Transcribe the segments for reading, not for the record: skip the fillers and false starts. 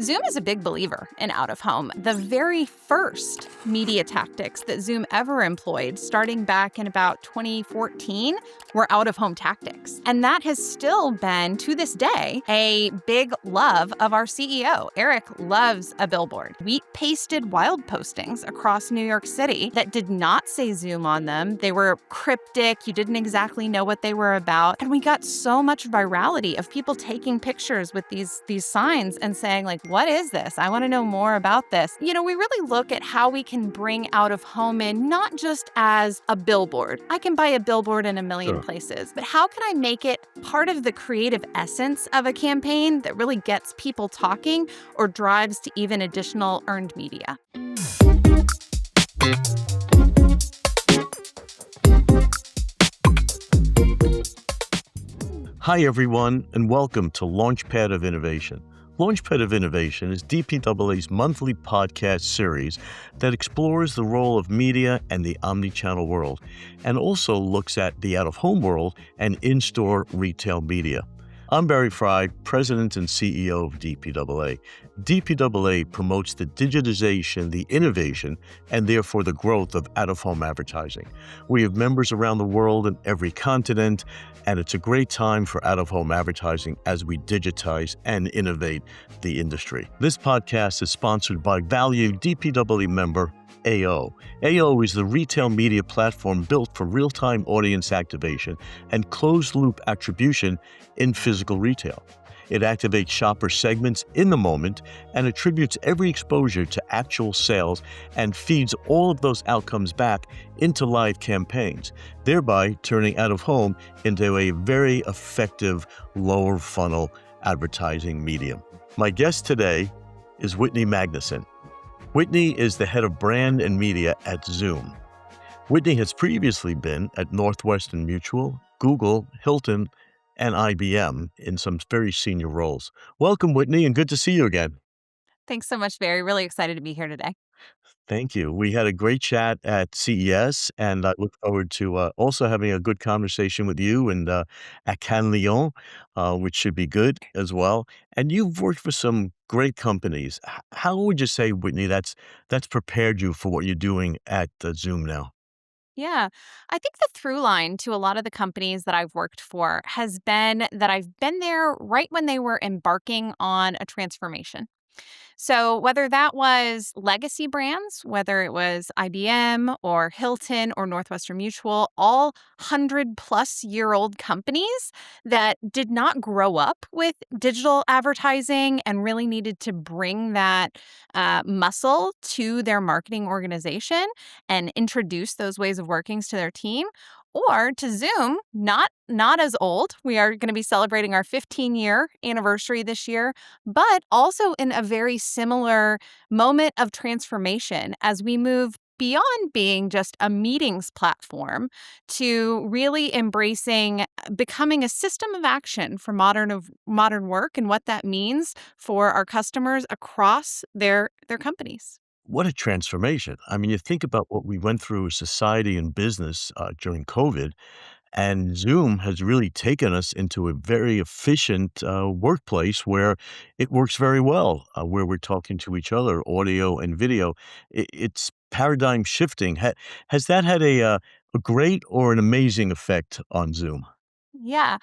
Zoom is a big believer in out-of-home. The very first media tactics that Zoom ever employed, starting back in about 2014, were out-of-home tactics. And that has still been, to this day, a big love of our CEO. Eric loves a billboard. We pasted wild postings across New York City that did not say Zoom on them. They were cryptic. You didn't exactly know what they were about. And we got so much virality of people taking pictures with these signs and saying, like, what is this? I want to know more about this. We really look at how we can bring out of home in, not just as a billboard. I can buy a billboard in a million places, but how can I make it part of the creative essence of a campaign that really gets people talking or drives to even additional earned media? Hi, everyone, and welcome to Launchpad of Innovation. Launchpad of Innovation is DPAA's monthly podcast series that explores the role of media and the omnichannel world, and also looks at the out-of-home world and in-store retail media. I'm Barry Frey, President and CEO of DPAA. DPAA promotes the digitization, the innovation, and therefore the growth of out-of-home advertising. We have members around the world in every continent, and it's a great time for out-of-home advertising as we digitize and innovate the industry. This podcast is sponsored by valued DPAA member AO. AO is the retail media platform built for real-time audience activation and closed-loop attribution in physical retail. It activates shopper segments in the moment and attributes every exposure to actual sales and feeds all of those outcomes back into live campaigns, thereby turning out-of-home into a very effective lower funnel advertising medium. My guest today is Whitney Magnuson. Whitney is the head of brand and media at Zoom. Whitney has previously been at Northwestern Mutual, Google, Hilton, and IBM in some very senior roles. Welcome, Whitney, and good to see you again. Thanks so much, Barry. Really excited to be here today. Thank you. We had a great chat at CES, and I look forward to also having a good conversation with you and at Cannes Lion, which should be good as well. And you've worked for some great companies. How would you say, Whitney, that's prepared you for what you're doing at Zoom now? Yeah, I think the through line to a lot of the companies that I've worked for has been that I've been there right when they were embarking on a transformation. So whether that was legacy brands, whether it was IBM or Hilton or Northwestern Mutual, all 100-plus-year-old companies that did not grow up with digital advertising and really needed to bring that muscle to their marketing organization and introduce those ways of working to their team, or to Zoom, not as old. We are going to be celebrating our 15-year anniversary this year, but also in a very similar moment of transformation as we move beyond being just a meetings platform to really embracing becoming a system of action for modern work and what that means for our customers across their companies. What a transformation. I mean, you think about what we went through as society and business during COVID, and Zoom has really taken us into a very efficient workplace where it works very well, where we're talking to each other, audio and video. It's paradigm shifting. Has that had a great or an amazing effect on Zoom? Yeah.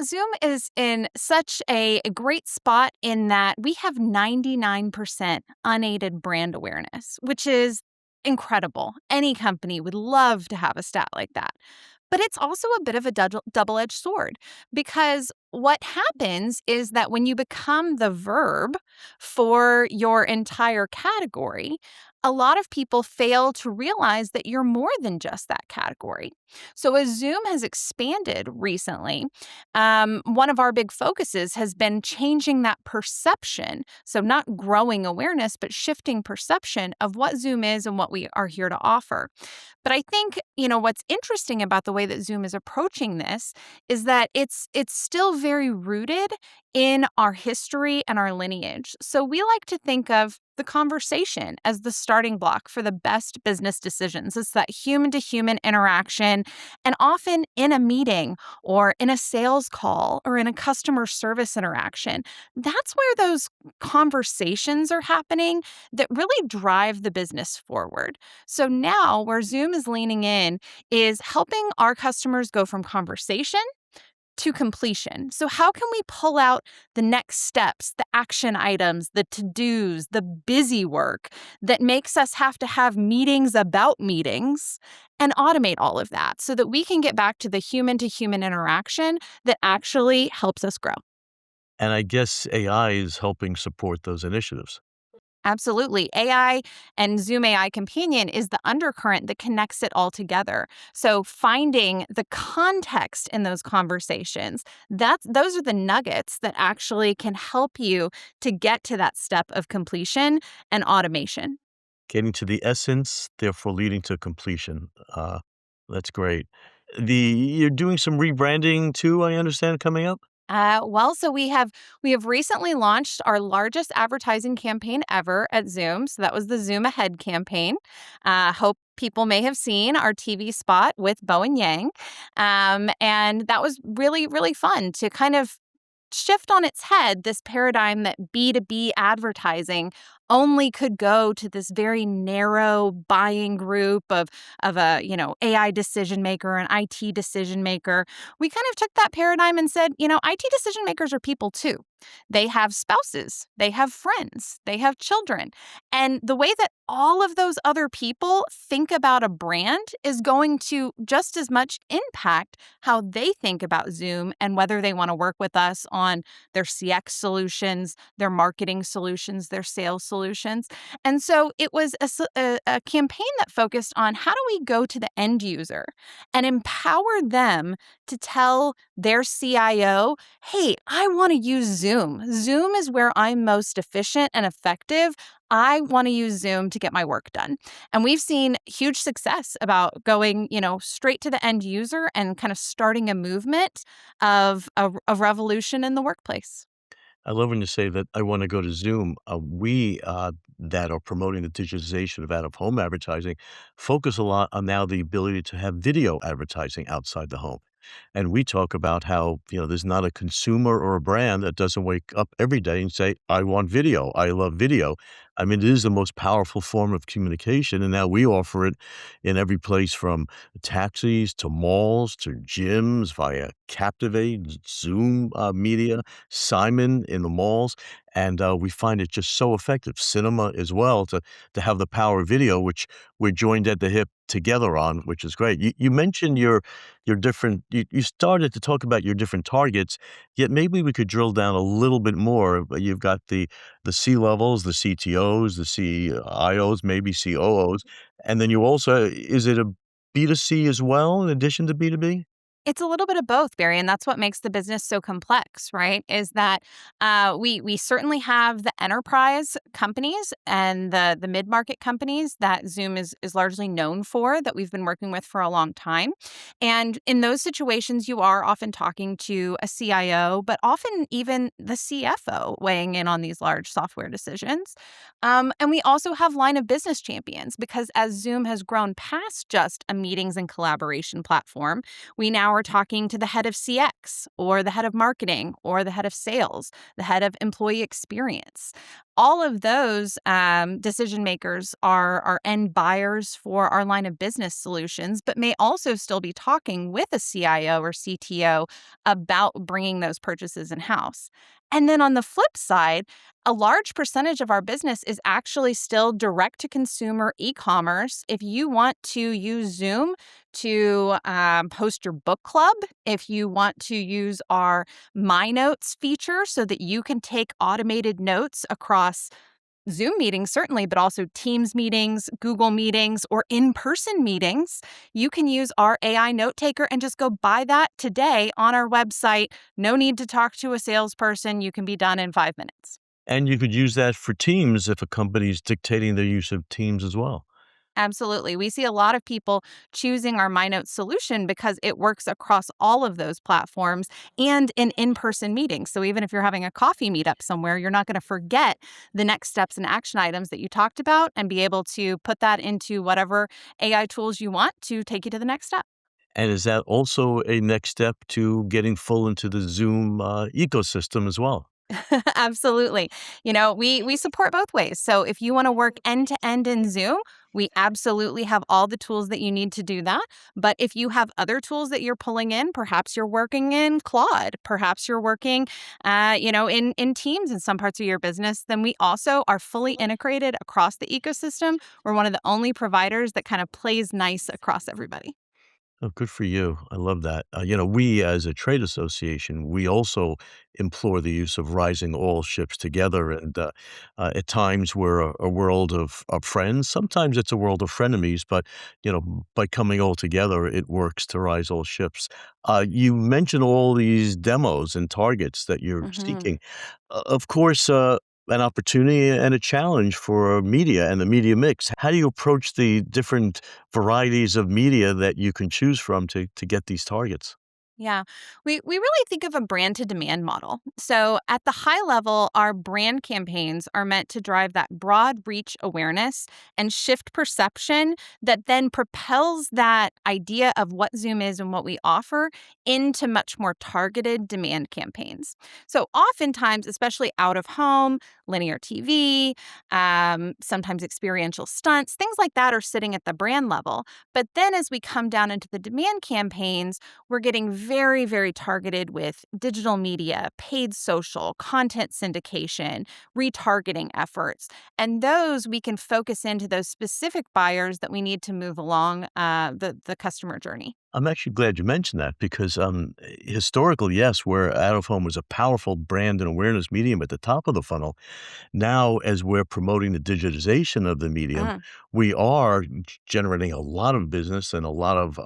Zoom is in such a great spot in that we have 99% unaided brand awareness, which is incredible. Any company would love to have a stat like that. But it's also a bit of a double-edged sword because what happens is that when you become the verb for your entire category, a lot of people fail to realize that you're more than just that category. So as Zoom has expanded recently, one of our big focuses has been changing that perception. So not growing awareness, but shifting perception of what Zoom is and what we are here to offer. But I think, what's interesting about the way that Zoom is approaching this is that it's still very rooted in our history and our lineage. So we like to think of the conversation as the starting block for the best business decisions. It's that human to human interaction. And often in a meeting or in a sales call or in a customer service interaction, that's where those conversations are happening that really drive the business forward. So now, where Zoom is leaning in is helping our customers go from conversation to completion. So, how can we pull out the next steps, the action items, the to dos, the busy work that makes us have to have meetings about meetings and automate all of that so that we can get back to the human to human interaction that actually helps us grow? And I guess AI is helping support those initiatives. Absolutely. AI and Zoom AI Companion is the undercurrent that connects it all together. So finding the context in those conversations, those are the nuggets that actually can help you to get to that step of completion and automation. Getting to the essence, therefore leading to completion. That's great. You're doing some rebranding too, I understand, coming up? So we have recently launched our largest advertising campaign ever at Zoom. So that was the Zoom Ahead campaign. Hope people may have seen our TV spot with Bo and Yang, and that was really really fun to kind of shift on its head this paradigm that B2B advertising only could go to this very narrow buying group of a, AI decision maker, an IT decision maker. We kind of took that paradigm and said, IT decision makers are people too. They have spouses, they have friends, they have children. And the way that all of those other people think about a brand is going to just as much impact how they think about Zoom and whether they want to work with us on their CX solutions, their marketing solutions, their sales solutions. And so it was a campaign that focused on how do we go to the end user and empower them to tell their CIO, hey, I want to use Zoom. Zoom is where I'm most efficient and effective. I want to use Zoom to get my work done. And we've seen huge success about going, straight to the end user and kind of starting a movement of a revolution in the workplace. I love when you say that I want to go to Zoom. We that are promoting the digitization of out-of-home advertising focus a lot on now the ability to have video advertising outside the home. And we talk about how, there's not a consumer or a brand that doesn't wake up every day and say, I want video. I love video. I mean, it is the most powerful form of communication. And now we offer it in every place from taxis to malls to gyms via Captivate, Zoom media, Simon in the malls. And we find it just so effective. Cinema as well to have the power of video, which we're joined at the hip together on, which is great. You mentioned your different you started to talk about your different targets, yet maybe we could drill down a little bit more. But you've got the C levels, the CTOs, the CIOs, maybe COOs, and then you also is it a B2C as well in addition to B2B? It's a little bit of both, Barry, and that's what makes the business so complex, right? Is that we certainly have the enterprise companies and the mid market companies that Zoom is largely known for that we've been working with for a long time, and in those situations, you are often talking to a CIO, but often even the CFO weighing in on these large software decisions. And we also have line of business champions because as Zoom has grown past just a meetings and collaboration platform, we now are talking to the head of CX or the head of marketing or the head of sales, the head of employee experience. All of those decision makers are end buyers for our line of business solutions, but may also still be talking with a CIO or CTO about bringing those purchases in house. And then on the flip side, a large percentage of our business is actually still direct to consumer e commerce. If you want to use Zoom to host your book club, if you want to use our My Notes feature so that you can take automated notes across Zoom meetings, certainly, but also Teams meetings, Google meetings, or in person meetings, you can use our AI note taker and just go buy that today on our website. No need to talk to a salesperson. You can be done in 5 minutes. And you could use that for Teams if a company is dictating their use of Teams as well. Absolutely. We see a lot of people choosing our MyNotes solution because it works across all of those platforms and in person meetings. So even if you're having a coffee meetup somewhere, you're not going to forget the next steps and action items that you talked about and be able to put that into whatever AI tools you want to take you to the next step. And is that also a next step to getting full into the Zoom ecosystem as well? Absolutely. We support both ways. So if you want to work end to end in Zoom, we absolutely have all the tools that you need to do that. But if you have other tools that you're pulling in, perhaps you're working in Claude, perhaps you're working, in Teams in some parts of your business, then we also are fully integrated across the ecosystem. We're one of the only providers that kind of plays nice across everybody. Oh, good for you. I love that. We as a trade association, we also implore the use of rising all ships together. And at times we're a world of friends. Sometimes it's a world of frenemies, but, by coming all together, it works to rise all ships. You mentioned all these demos and targets that you're Hmm. seeking. Of course, an opportunity and a challenge for media and the media mix. How do you approach the different varieties of media that you can choose from to get these targets? Yeah, we really think of a brand to demand model. So, at the high level, our brand campaigns are meant to drive that broad reach awareness and shift perception that then propels that idea of what Zoom is and what we offer into much more targeted demand campaigns. So, oftentimes, especially out of home, linear TV, sometimes experiential stunts, things like that are sitting at the brand level. But then as we come down into the demand campaigns, we're getting very, very targeted with digital media, paid social, content syndication, retargeting efforts. And those we can focus into those specific buyers that we need to move along the customer journey. I'm actually glad you mentioned that because historically, yes, where out of home was a powerful brand and awareness medium at the top of the funnel. Now, as we're promoting the digitization of the medium, Mm, we are generating a lot of business and a lot of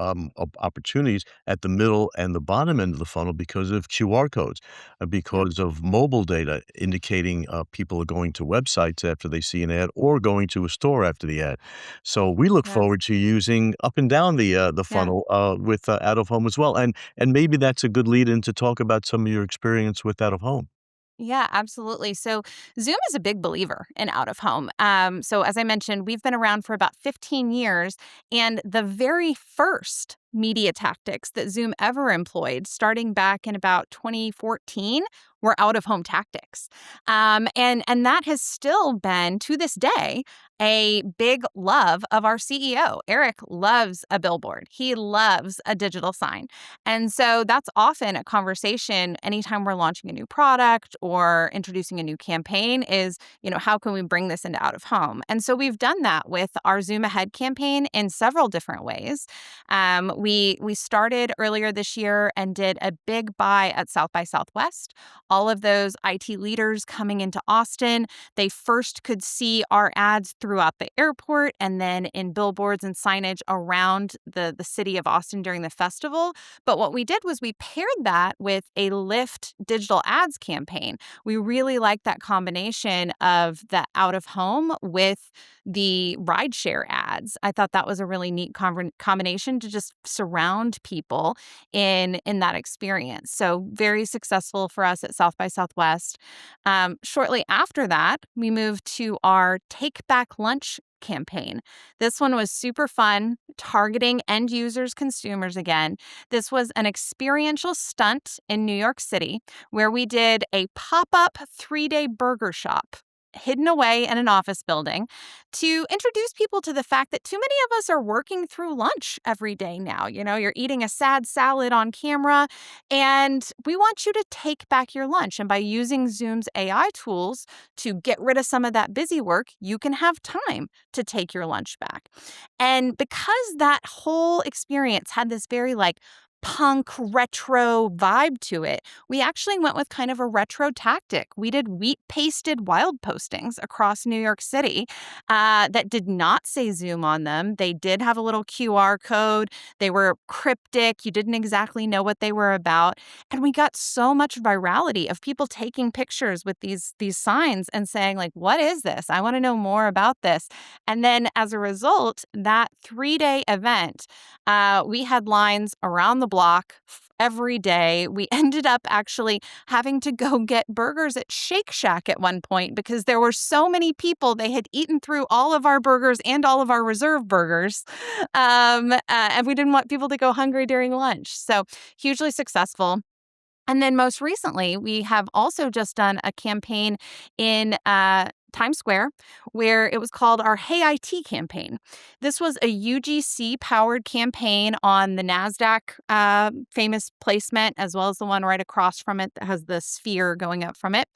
opportunities at the middle and the bottom end of the funnel because of QR codes, yeah, because of mobile data indicating people are going to websites after they see an ad or going to a store after the ad. So we look yeah, forward to using up and down the yeah. funnel with out of home as well, and maybe that's a good lead in to talk about some of your experience with out of home. Yeah, absolutely. So, Zoom is a big believer in out of home. So, as I mentioned, we've been around for about 15 years, and the very first media tactics that Zoom ever employed, starting back in about 2014, were out of home tactics. And that has still been to this day a big love of our CEO. Eric loves a billboard. He loves a digital sign. And so that's often a conversation anytime we're launching a new product or introducing a new campaign is, how can we bring this into out of home? And so we've done that with our Zoom Ahead campaign in several different ways. We started earlier this year and did a big buy at South by Southwest. All of those IT leaders coming into Austin, they first could see our ads throughout the airport and then in billboards and signage around the city of Austin during the festival. But what we did was we paired that with a Lyft digital ads campaign. We really liked that combination of the out of home with the rideshare ads. I thought that was a really neat combination to just surround people in that experience. So very successful for us at South by Southwest. Shortly after that, we moved to our Take Back Lunch campaign. This one was super fun, targeting end users, consumers again. This was an experiential stunt in New York City where we did a pop up 3-day burger shop hidden away in an office building to introduce people to the fact that too many of us are working through lunch every day now. You're eating a sad salad on camera, and we want you to take back your lunch. And by using Zoom's AI tools to get rid of some of that busy work, you can have time to take your lunch back. And because that whole experience had this very punk retro vibe to it, we actually went with kind of a retro tactic. We did wheat pasted wild postings across New York City that did not say Zoom on them. They did have a little QR code. They were cryptic. You didn't exactly know what they were about. And we got so much virality of people taking pictures with these signs and saying, like, what is this? I want to know more about this. And then as a result, that 3-day event, we had lines around the block every day. We ended up actually having to go get burgers at Shake Shack at one point because there were so many people. They had eaten through all of our burgers and all of our reserve burgers. And we didn't want people to go hungry during lunch. So hugely successful. And then most recently, we have also just done a campaign in Times Square where it was called our Hey IT campaign. This was a UGC powered campaign on the NASDAQ famous placement, as well as the one right across from it that has the sphere going up from it.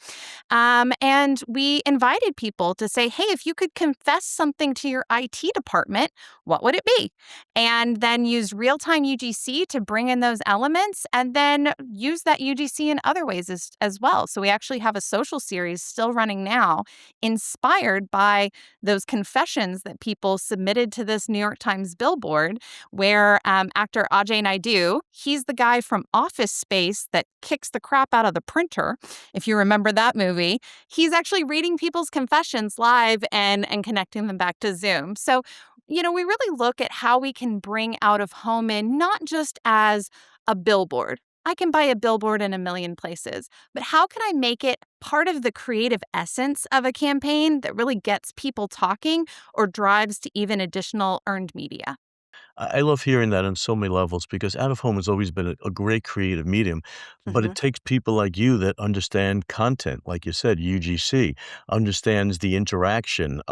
And we invited people to say, hey, if you could confess something to your IT department, what would it be? And then use real time UGC to bring in those elements and then use that UGC in other ways as well. So we actually have a social series still running now, inspired by those confessions that people submitted to this New York Times billboard, where actor Ajay Naidu, he's the guy from Office Space that kicks the crap out of the printer, if you remember that movie. He's actually reading people's confessions live and connecting them back to Zoom. So, we really look at how we can bring out of home in not just as a billboard. I can buy a billboard in a million places, but how can I make it part of the creative essence of a campaign that really gets people talking or drives to even additional earned media? I love hearing that on so many levels because out of home has always been a great creative medium, but it Hmm. takes people like you that understand content, like you said, UGC, understands the interaction,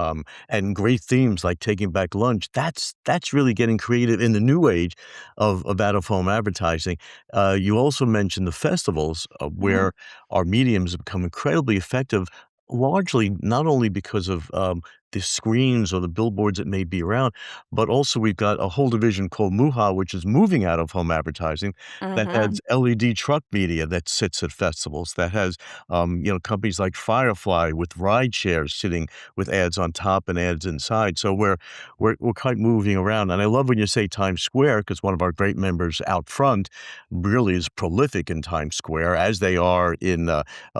and great themes like taking back lunch. That's really getting creative in the new age of out of home advertising. You also mentioned the festivals Hmm. where our mediums have become incredibly effective. Largely, not only because of the screens or the billboards that may be around, but also we've got a whole division called MUHA, which is moving out of home advertising, that Hmm. has LED truck media that sits at festivals, that has, companies like Firefly with ride shares sitting with ads on top and ads inside. So we're kind of moving around. And I love when you say Times Square, because one of our great members out front really is prolific in Times Square, as they are in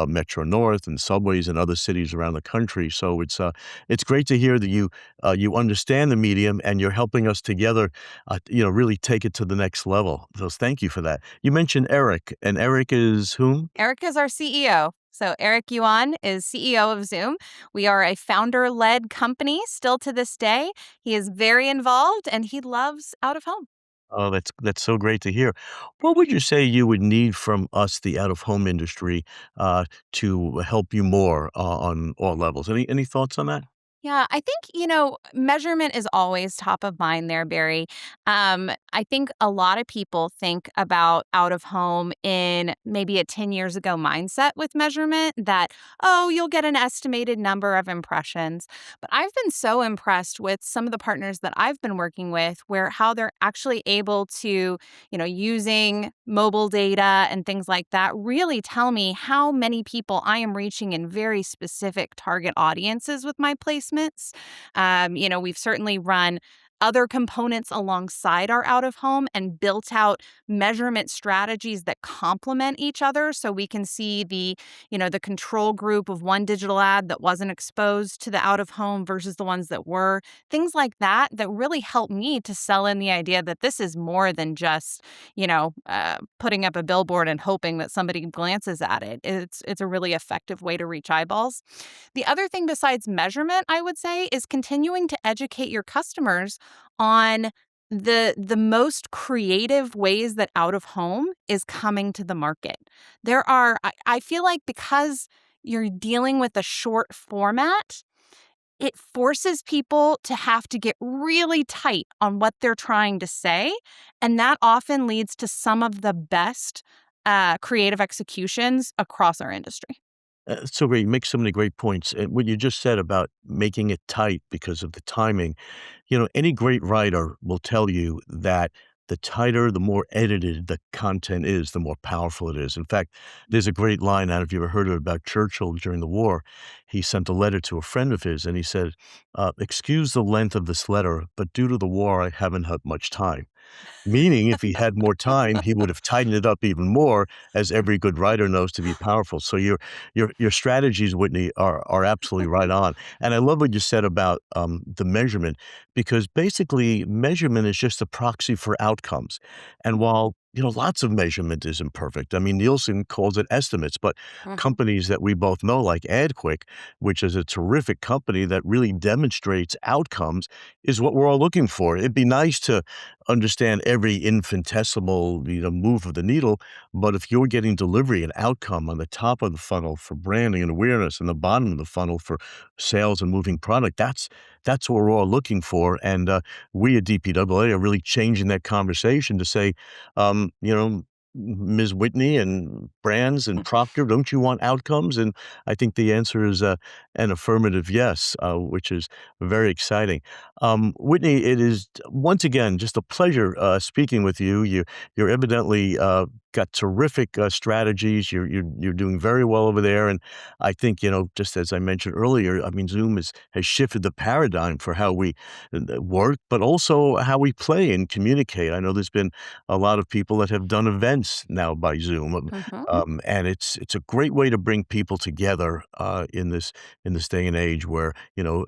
Metro North and subways in other cities around the country. So it's great to hear that you understand the medium and you're helping us together, really take it to the next level. So thank you for that. You mentioned Eric, and Eric is whom? Eric is our CEO. So Eric Yuan is CEO of Zoom. We are a founder-led company still to this day. He is very involved and he loves out of home. Oh, that's so great to hear. What would you say you would need from us, the out of home industry, to help you more on all levels? Any thoughts on that? Yeah, I think, measurement is always top of mind there, Barry. I think a lot of people think about out of home in maybe a 10 years ago mindset with measurement that, oh, you'll get an estimated number of impressions. But I've been so impressed with some of the partners that I've been working with where how they're actually able to, using mobile data and things like that, really tell me how many people I am reaching in very specific target audiences with my placements. We've certainly run other components alongside our out of home and built out measurement strategies that complement each other so we can see the control group of one digital ad that wasn't exposed to the out of home versus the ones that were. Things like that really help me to sell in the idea that this is more than just, putting up a billboard and hoping that somebody glances at it. It's a really effective way to reach eyeballs. The other thing besides measurement, I would say, is continuing to educate your customers on the most creative ways that out of home is coming to the market. I feel like because you're dealing with a short format, it forces people to have to get really tight on what they're trying to say. And that often leads to some of the best creative executions across our industry. So great. You make so many great points. And what you just said about making it tight because of the timing, any great writer will tell you that the tighter, the more edited the content is, the more powerful it is. In fact, there's a great line, I don't know if you ever heard of it, about Churchill during the war. He sent a letter to a friend of his, and he said, "Excuse the length of this letter, but due to the war, I haven't had much time." Meaning, if he had more time, he would have tightened it up even more, as every good writer knows to be powerful. So your strategies, Whitney, are absolutely right on. And I love what you said about the measurement, because basically measurement is just a proxy for outcomes. And while lots of measurement is imperfect. I mean, Nielsen calls it estimates, but Mhm. companies that we both know, like AdQuick, which is a terrific company that really demonstrates outcomes, is what we're all looking for. It'd be nice to understand every infinitesimal, move of the needle. But if you're getting delivery and outcome on the top of the funnel for branding and awareness and the bottom of the funnel for sales and moving product, that's what we're all looking for. And we at DPAA are really changing that conversation to say, Ms. Whitney and brands and Procter, don't you want outcomes? And I think the answer is an affirmative yes, which is very exciting. Whitney, it is once again just a pleasure speaking with you. You're evidently got terrific strategies. You're doing very well over there, and I think just as I mentioned earlier, I mean Zoom has shifted the paradigm for how we work, but also how we play and communicate. I know there's been a lot of people that have done events now by Zoom, Mhm. and it's a great way to bring people together in this day and age where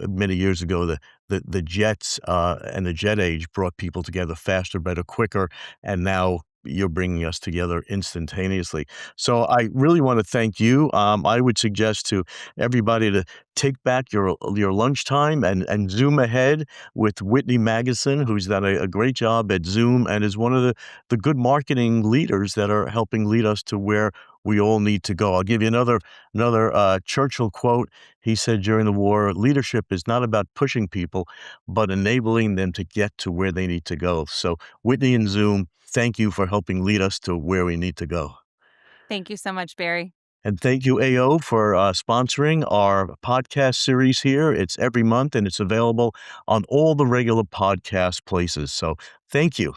many years ago the jets and the jet age brought people together faster, better, quicker, and now you're bringing us together instantaneously. So I really want to thank you. I would suggest to everybody to take back your lunchtime and Zoom ahead with Whitney Magnuson, who's done a great job at Zoom and is one of the good marketing leaders that are helping lead us to where we all need to go. I'll give you another Churchill quote. He said during the war, leadership is not about pushing people, but enabling them to get to where they need to go. So, Whitney and Zoom, thank you for helping lead us to where we need to go. Thank you so much, Barry. And thank you, AO, for sponsoring our podcast series here. It's every month and it's available on all the regular podcast places. So, thank you.